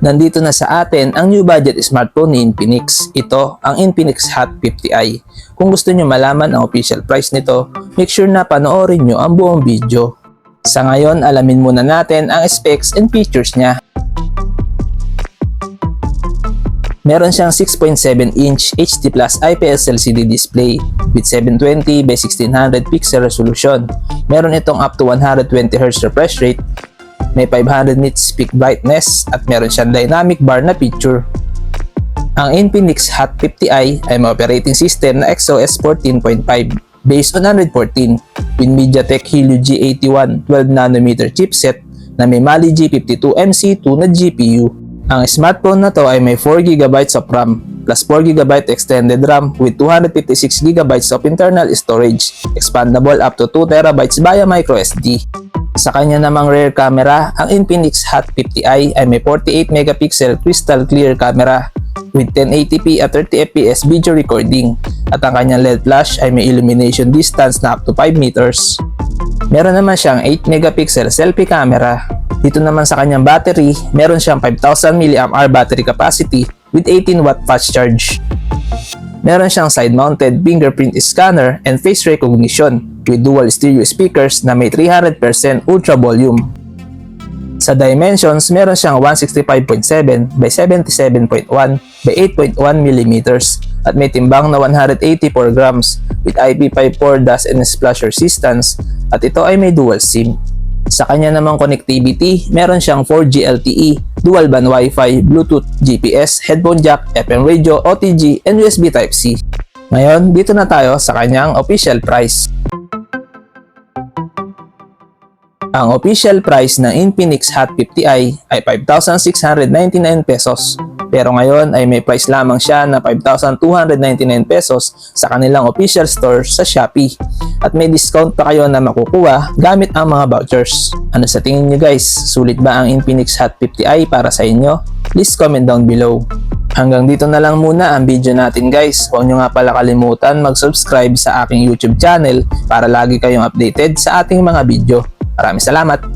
Nandito na sa atin ang new budget smartphone ni Infinix. Ito ang Infinix Hot 50i. Kung gusto nyo malaman ang official price nito, make sure na panoorin nyo ang buong video. Sa ngayon, alamin muna natin ang specs and features niya. Meron siyang 6.7-inch HD Plus IPS LCD display with 720 by 1600 pixel resolution. Meron itong up to 120Hz refresh rate, may 500 nits peak brightness at meron siyang dynamic bar na feature. Ang Infinix Hot 50i ay may operating system na XOS 14.5 based on Android 14 with MediaTek Helio G81 12nm chipset na may Mali G52 MC2 na GPU. Ang smartphone na to ay may 4GB of RAM plus 4GB extended RAM with 256GB of internal storage, expandable up to 2TB via microSD. Sa kanya namang rear camera, ang Infinix Hot 50i ay may 48MP crystal clear camera with 1080p at 30fps video recording at ang kanyang LED flash ay may illumination distance na up to 5 meters. Meron naman siyang 8MP selfie camera. Dito naman sa kanyang battery, meron siyang 5000 mAh battery capacity with 18W fast charge. Meron siyang side-mounted fingerprint scanner and face recognition with dual stereo speakers na may 300% ultra volume. Sa dimensions, meron siyang 165.7 by 77.1 by 8.1mm at may timbang na 184 grams with IP54 dust and splash resistance at ito ay may dual SIM. Sa kanya namang connectivity, meron siyang 4G LTE, dual band Wi-Fi, Bluetooth, GPS, headphone jack, FM radio, OTG, and USB Type-C. Ngayon, dito na tayo sa kanyang official price. Ang official price ng Infinix Hot 50i ay 5,699 pesos. Pero ngayon ay may price lamang siya na 5,299 pesos sa kanilang official store sa Shopee. At may discount pa kayo na makukuha gamit ang mga vouchers. Ano sa tingin nyo guys? Sulit ba ang Infinix Hot 50i para sa inyo? Please comment down below. Hanggang dito na lang muna ang video natin guys. Huwag nyo nga pala kalimutan mag-subscribe sa aking YouTube channel para lagi kayong updated sa ating mga video. Maraming salamat!